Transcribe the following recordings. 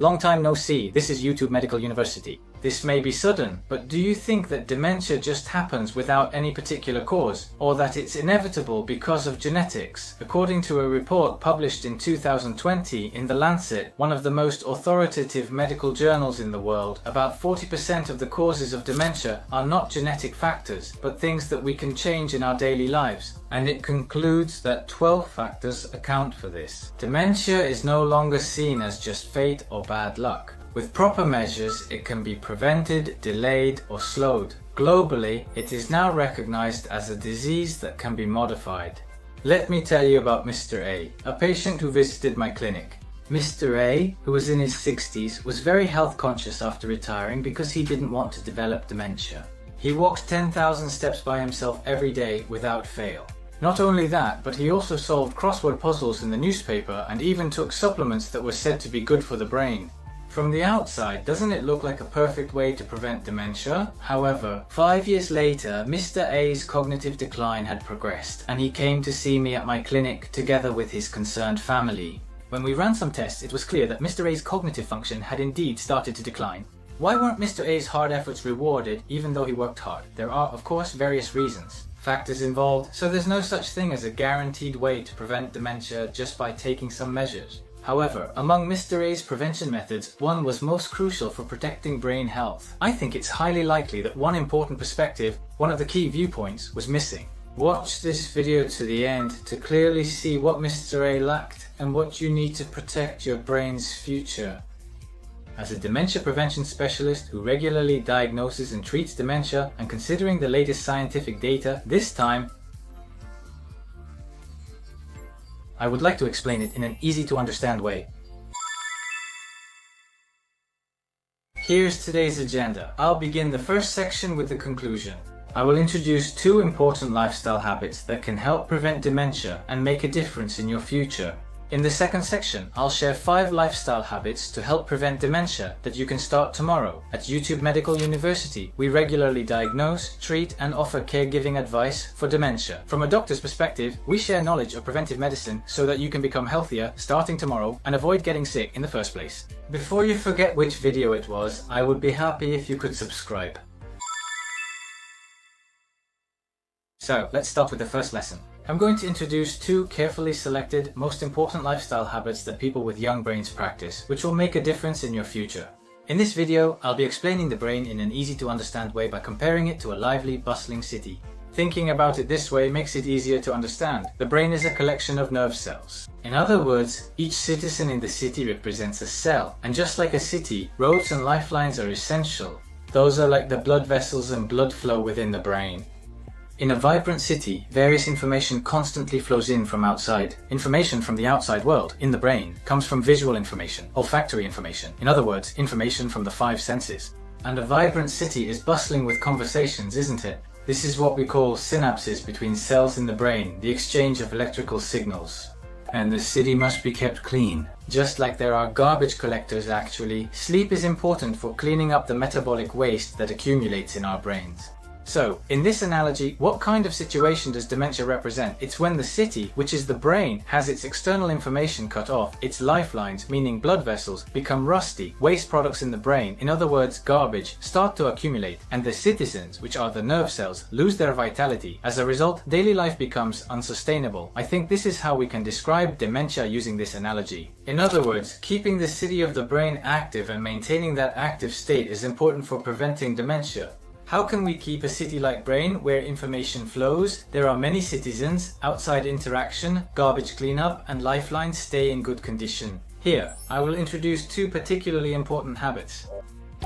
Long time no see, this is YouTube Medical University. This may be sudden, but do you think that dementia just happens without any particular cause, or that it's inevitable because of genetics? According to a report published in 2020 in The Lancet, one of the most authoritative medical journals in the world, about 40% of the causes of dementia are not genetic factors, but things that we can change in our daily lives. And it concludes that 12 factors account for this. Dementia is no longer seen as just fate or bad luck. With proper measures, it can be prevented, delayed, or slowed. Globally, it is now recognized as a disease that can be modified. Let me tell you about Mr. A, a patient who visited my clinic. Mr. A, who was in his 60s, was very health conscious after retiring because he didn't want to develop dementia. He walked 10,000 steps by himself every day without fail. Not only that, but he also solved crossword puzzles in the newspaper and even took supplements that were said to be good for the brain. From the outside, doesn't it look like a perfect way to prevent dementia? However, 5 years later, Mr. A's cognitive decline had progressed, and he came to see me at my clinic together with his concerned family. When we ran some tests, it was clear that Mr. A's cognitive function had indeed started to decline. Why weren't Mr. A's hard efforts rewarded even though he worked hard? There are, of course, various reasons. Factors involved, so there's no such thing as a guaranteed way to prevent dementia just by taking some measures. However, among Mr. A's prevention methods, one was most crucial for protecting brain health. I think it's highly likely that one important perspective, one of the key viewpoints, was missing. Watch this video to the end to clearly see what Mr. A lacked and what you need to protect your brain's future. As a dementia prevention specialist who regularly diagnoses and treats dementia, and considering the latest scientific data, this time I would like to explain it in an easy to understand way. Here's today's agenda. I'll begin the first section with the conclusion. I will introduce 2 important lifestyle habits that can help prevent dementia and make a difference in your future. In the second section, I'll share 5 lifestyle habits to help prevent dementia that you can start tomorrow. At YouTube Medical University, we regularly diagnose, treat, and offer caregiving advice for dementia. From a doctor's perspective, we share knowledge of preventive medicine so that you can become healthier starting tomorrow and avoid getting sick in the first place. Before you forget which video it was, I would be happy if you could subscribe. So, let's start with the first lesson. I'm going to introduce 2 carefully selected, most important lifestyle habits that people with young brains practice, which will make a difference in your future. In this video, I'll be explaining the brain in an easy to understand way by comparing it to a lively, bustling city. Thinking about it this way makes it easier to understand. The brain is a collection of nerve cells. In other words, each citizen in the city represents a cell, and just like a city, roads and lifelines are essential. Those are like the blood vessels and blood flow within the brain. In a vibrant city, various information constantly flows in from outside. Information from the outside world, in the brain, comes from visual information, olfactory information, in other words, information from the 5 senses. And a vibrant city is bustling with conversations, isn't it? This is what we call synapses between cells in the brain, the exchange of electrical signals. And the city must be kept clean. Just like there are garbage collectors actually, sleep is important for cleaning up the metabolic waste that accumulates in our brains. So, in this analogy, what kind of situation does dementia represent? It's when the city, which is the brain, has its external information cut off, its lifelines, meaning blood vessels, become rusty, waste products in the brain, in other words garbage, start to accumulate, and the citizens, which are the nerve cells, lose their vitality. As a result, daily life becomes unsustainable. I think this is how we can describe dementia using this analogy. In other words, keeping the city of the brain active and maintaining that active state is important for preventing dementia. How can we keep a city-like brain where information flows? There are many citizens, outside interaction, garbage cleanup, and lifelines stay in good condition. Here, I will introduce 2 particularly important habits.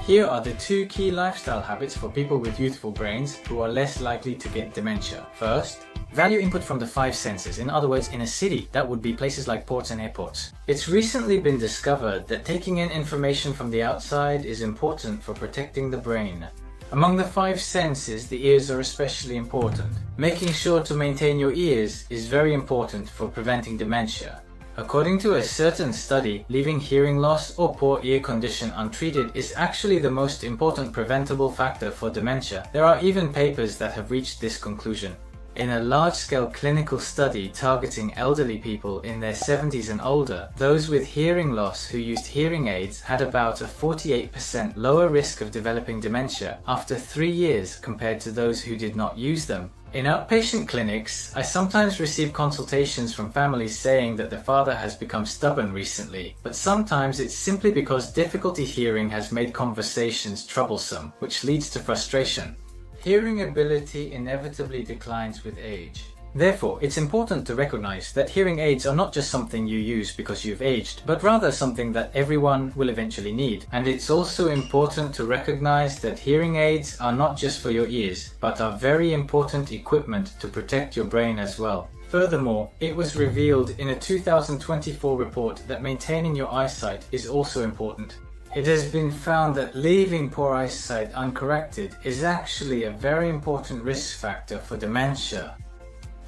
Here are the 2 key lifestyle habits for people with youthful brains who are less likely to get dementia. First, value input from the 5 senses. In other words, in a city, that would be places like ports and airports. It's recently been discovered that taking in information from the outside is important for protecting the brain. Among the 5 senses, the ears are especially important. Making sure to maintain your ears is very important for preventing dementia. According to a certain study, leaving hearing loss or poor ear condition untreated is actually the most important preventable factor for dementia. There are even papers that have reached this conclusion. In a large-scale clinical study targeting elderly people in their 70s and older, those with hearing loss who used hearing aids had about a 48% lower risk of developing dementia after 3 years compared to those who did not use them. In outpatient clinics, I sometimes receive consultations from families saying that their father has become stubborn recently, but sometimes it's simply because difficulty hearing has made conversations troublesome, which leads to frustration. Hearing ability inevitably declines with age. Therefore, it's important to recognize that hearing aids are not just something you use because you've aged, but rather something that everyone will eventually need. And it's also important to recognize that hearing aids are not just for your ears, but are very important equipment to protect your brain as well. Furthermore, it was revealed in a 2024 report that maintaining your eyesight is also important. It has been found that leaving poor eyesight uncorrected is actually a very important risk factor for dementia.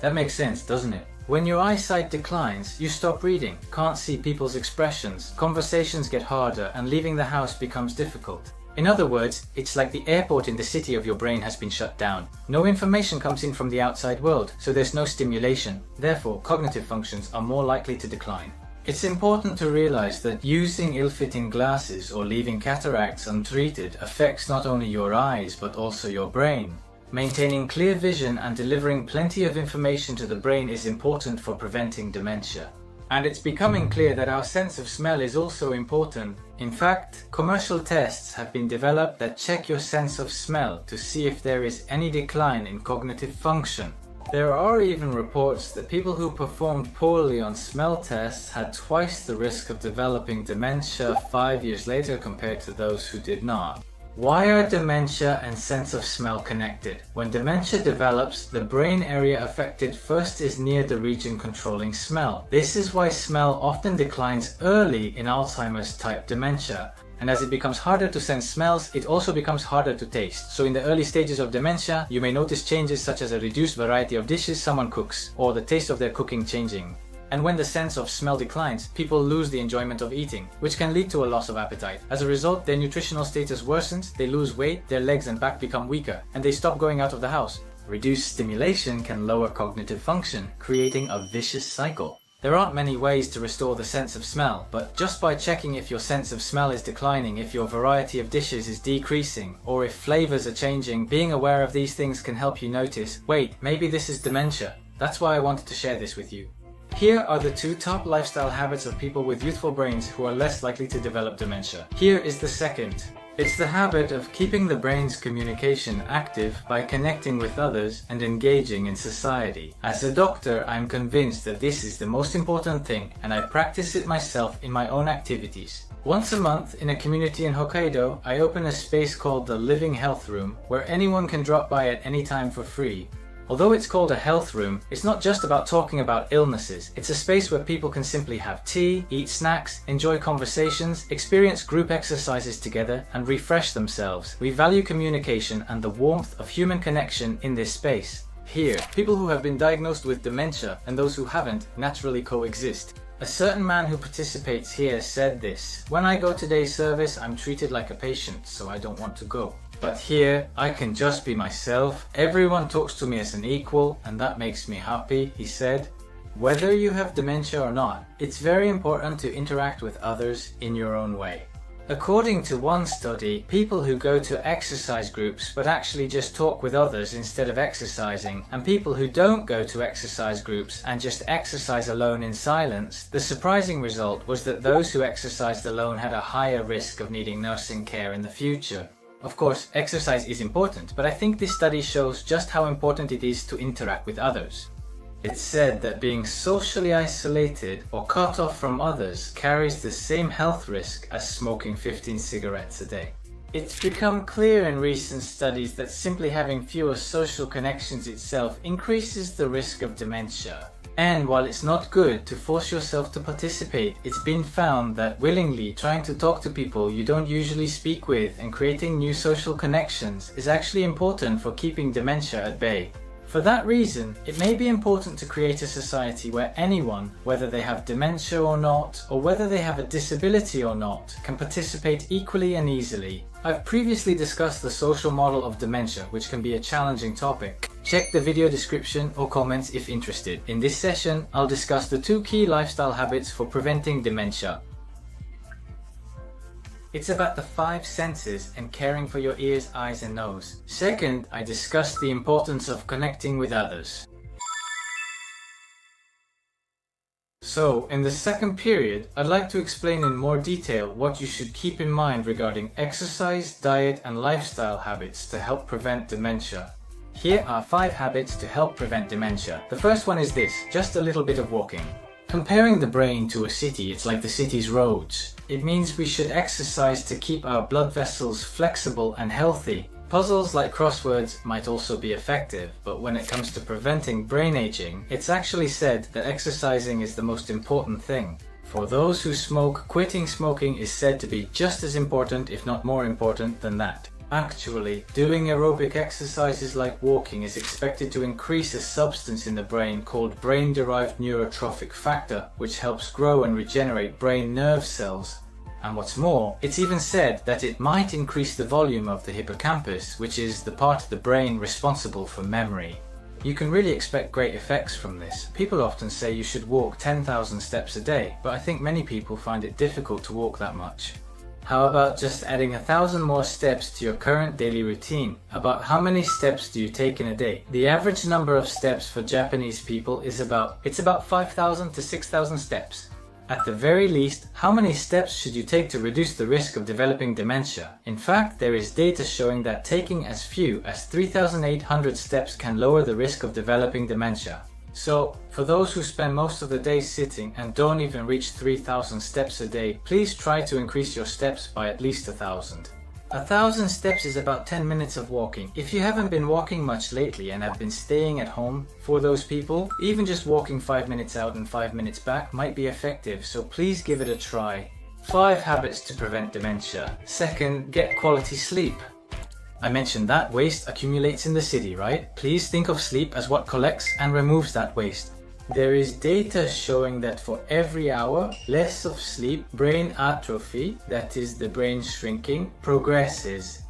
That makes sense, doesn't it? When your eyesight declines, you stop reading, can't see people's expressions, conversations get harder, and leaving the house becomes difficult. In other words, it's like the airport in the city of your brain has been shut down. No information comes in from the outside world, so there's no stimulation. Therefore, cognitive functions are more likely to decline. It's important to realize that using ill-fitting glasses or leaving cataracts untreated affects not only your eyes but also your brain. Maintaining clear vision and delivering plenty of information to the brain is important for preventing dementia. And it's becoming clear that our sense of smell is also important. In fact, commercial tests have been developed that check your sense of smell to see if there is any decline in cognitive function. There are even reports that people who performed poorly on smell tests had twice the risk of developing dementia 5 years later compared to those who did not. Why are dementia and sense of smell connected? When dementia develops, the brain area affected first is near the region controlling smell. This is why smell often declines early in Alzheimer's type dementia. And as it becomes harder to sense smells, it also becomes harder to taste. So in the early stages of dementia, you may notice changes such as a reduced variety of dishes someone cooks, or the taste of their cooking changing. And when the sense of smell declines, people lose the enjoyment of eating, which can lead to a loss of appetite. As a result, their nutritional status worsens, they lose weight, their legs and back become weaker, and they stop going out of the house. Reduced stimulation can lower cognitive function, creating a vicious cycle. There aren't many ways to restore the sense of smell, but just by checking if your sense of smell is declining, if your variety of dishes is decreasing, or if flavors are changing, being aware of these things can help you notice, wait, maybe this is dementia. That's why I wanted to share this with you. Here are the 2 top lifestyle habits of people with youthful brains who are less likely to develop dementia. Here is the second. It's the habit of keeping the brain's communication active by connecting with others and engaging in society. As a doctor, I'm convinced that this is the most important thing, and I practice it myself in my own activities. Once a month, in a community in Hokkaido, I open a space called the Living Health Room, where anyone can drop by at any time for free. Although it's called a health room, it's not just about talking about illnesses. It's a space where people can simply have tea, eat snacks, enjoy conversations, experience group exercises together, and refresh themselves. We value communication and the warmth of human connection in this space. Here, people who have been diagnosed with dementia and those who haven't naturally coexist. A certain man who participates here said this: "When I go to day service, I'm treated like a patient, so I don't want to go. But here, I can just be myself. Everyone talks to me as an equal, and that makes me happy," he said. Whether you have dementia or not, it's very important to interact with others in your own way. According to one study, people who go to exercise groups but actually just talk with others instead of exercising, and people who don't go to exercise groups and just exercise alone in silence, the surprising result was that those who exercised alone had a higher risk of needing nursing care in the future. Of course, exercise is important, but I think this study shows just how important it is to interact with others. It's said that being socially isolated or cut off from others carries the same health risk as smoking 15 cigarettes a day. It's become clear in recent studies that simply having fewer social connections itself increases the risk of dementia. And while it's not good to force yourself to participate, it's been found that willingly trying to talk to people you don't usually speak with and creating new social connections is actually important for keeping dementia at bay. For that reason, it may be important to create a society where anyone, whether they have dementia or not, or whether they have a disability or not, can participate equally and easily. I've previously discussed the social model of dementia, which can be a challenging topic. Check the video description or comments if interested. In this session, I'll discuss the 2 key lifestyle habits for preventing dementia. It's about the 5 senses and caring for your ears, eyes and nose. Second, I discuss the importance of connecting with others. So, in the second period, I'd like to explain in more detail what you should keep in mind regarding exercise, diet and lifestyle habits to help prevent dementia. Here are 5 habits to help prevent dementia. The first one is this, just a little bit of walking. Comparing the brain to a city, it's like the city's roads. It means we should exercise to keep our blood vessels flexible and healthy. Puzzles like crosswords might also be effective, but when it comes to preventing brain aging, it's actually said that exercising is the most important thing. For those who smoke, quitting smoking is said to be just as important, if not more important than that. Actually, doing aerobic exercises like walking is expected to increase a substance in the brain called brain-derived neurotrophic factor, which helps grow and regenerate brain nerve cells. And what's more, it's even said that it might increase the volume of the hippocampus, which is the part of the brain responsible for memory. You can really expect great effects from this. People often say you should walk 10,000 steps a day, but I think many people find it difficult to walk that much. How about just adding 1,000 more steps to your current daily routine? About how many steps do you take in a day? The average number of steps for Japanese people is about 5,000 to 6,000 steps. At the very least, how many steps should you take to reduce the risk of developing dementia? In fact, there is data showing that taking as few as 3,800 steps can lower the risk of developing dementia. So, for those who spend most of the day sitting and don't even reach 3,000 steps a day, please try to increase your steps by at least 1,000. 1,000 steps is about 10 minutes of walking. If you haven't been walking much lately and have been staying at home, for those people, even just walking 5 minutes out and 5 minutes back might be effective, so please give it a try. 5 habits to prevent dementia. Second, get quality sleep. I mentioned that waste accumulates in the city, right? Please think of sleep as what collects and removes that waste. There is data showing that for every hour less of sleep, brain atrophy, that is the brain shrinking, progresses.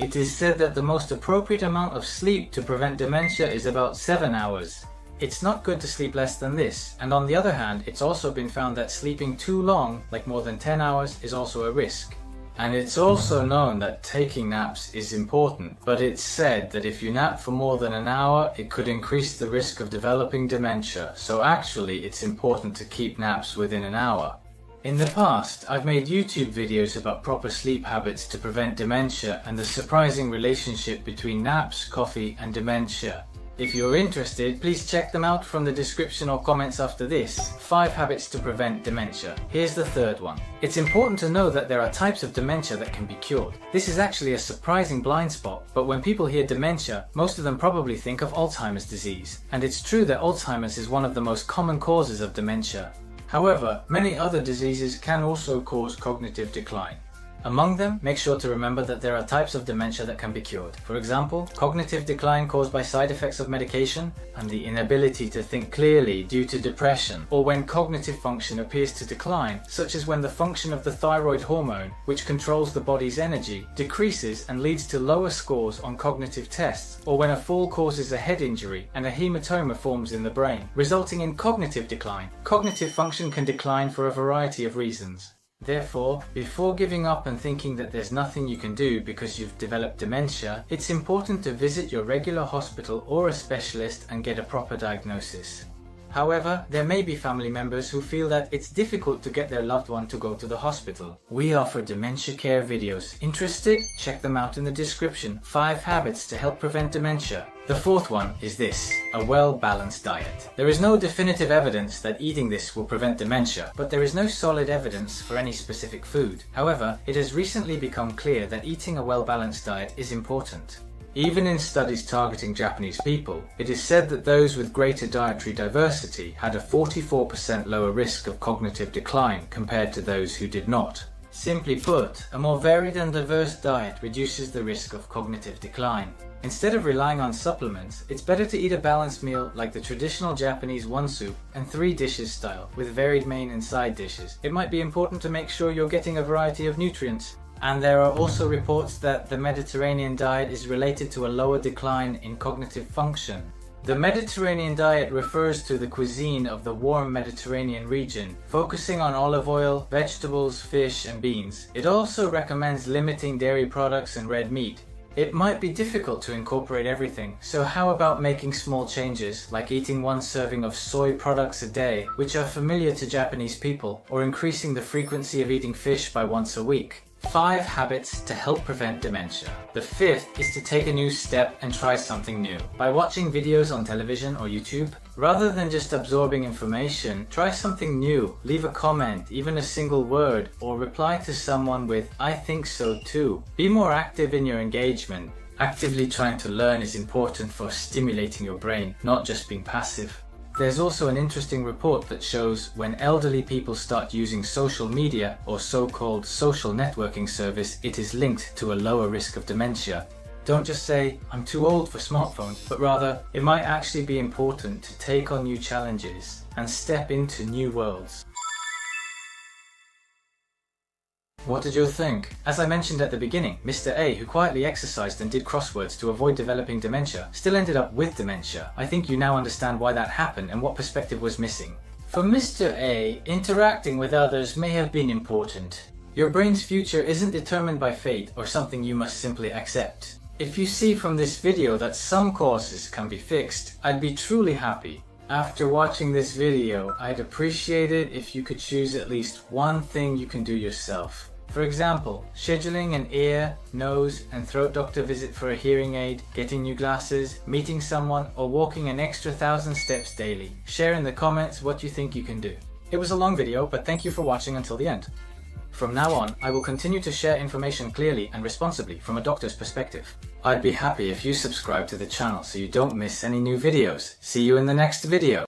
It is said that the most appropriate amount of sleep to prevent dementia is about 7 hours. It's not good to sleep less than this, and on the other hand, it's also been found that sleeping too long, like more than 10 hours, is also a risk. And it's also known that taking naps is important, but it's said that if you nap for more than an hour, it could increase the risk of developing dementia, so actually it's important to keep naps within an hour. In the past, I've made YouTube videos about proper sleep habits to prevent dementia and the surprising relationship between naps, coffee and dementia. If you're interested, please check them out from the description or comments after this. 5 habits to prevent dementia. Here's the third one. It's important to know that there are types of dementia that can be cured. This is actually a surprising blind spot, but when people hear dementia, most of them probably think of Alzheimer's disease. And it's true that Alzheimer's is one of the most common causes of dementia. However, many other diseases can also cause cognitive decline. Among them, make sure to remember that there are types of dementia that can be cured. For example, cognitive decline caused by side effects of medication, and the inability to think clearly due to depression, or when cognitive function appears to decline, such as when the function of the thyroid hormone, which controls the body's energy, decreases and leads to lower scores on cognitive tests, or when a fall causes a head injury and a hematoma forms in the brain, resulting in cognitive decline. Cognitive function can decline for a variety of reasons. Therefore, before giving up and thinking that there's nothing you can do because you've developed dementia, it's important to visit your regular hospital or a specialist and get a proper diagnosis. However, there may be family members who feel that it's difficult to get their loved one to go to the hospital. We offer dementia care videos. Interested? Check them out in the description. 5 habits to help prevent dementia. The fourth one is this, a well-balanced diet. There is no definitive evidence that eating this will prevent dementia, but there is no solid evidence for any specific food. However, it has recently become clear that eating a well-balanced diet is important. Even in studies targeting Japanese people, it is said that those with greater dietary diversity had a 44% lower risk of cognitive decline compared to those who did not. Simply put, a more varied and diverse diet reduces the risk of cognitive decline. Instead of relying on supplements, it's better to eat a balanced meal like the traditional Japanese one soup and 3 dishes style, with varied main and side dishes. It might be important to make sure you're getting a variety of nutrients. And there are also reports that the Mediterranean diet is related to a lower decline in cognitive function. The Mediterranean diet refers to the cuisine of the warm Mediterranean region, focusing on olive oil, vegetables, fish, and beans. It also recommends limiting dairy products and red meat. It might be difficult to incorporate everything, so how about making small changes, like eating one serving of soy products a day, which are familiar to Japanese people, or increasing the frequency of eating fish by once a week? 5 habits to help prevent dementia. The 5th is to take a new step and try something new. By watching videos on television or YouTube, rather than just absorbing information, try something new, leave a comment, even a single word, or reply to someone with, "I think so too." Be more active in your engagement. Actively trying to learn is important for stimulating your brain, not just being passive. There's also an interesting report that shows when elderly people start using social media or so-called social networking service, it is linked to a lower risk of dementia. Don't just say, "I'm too old for smartphones," but rather, it might actually be important to take on new challenges and step into new worlds. What did you think? As I mentioned at the beginning, Mr. A, who quietly exercised and did crosswords to avoid developing dementia, still ended up with dementia. I think you now understand why that happened and what perspective was missing. For Mr. A, interacting with others may have been important. Your brain's future isn't determined by fate or something you must simply accept. If you see from this video that some causes can be fixed, I'd be truly happy. After watching this video, I'd appreciate it if you could choose at least one thing you can do yourself. For example, scheduling an ear, nose, and throat doctor visit for a hearing aid, getting new glasses, meeting someone, or walking an extra 1,000 steps daily. Share in the comments what you think you can do. It was a long video, but thank you for watching until the end. From now on, I will continue to share information clearly and responsibly from a doctor's perspective. I'd be happy if you subscribe to the channel so you don't miss any new videos. See you in the next video.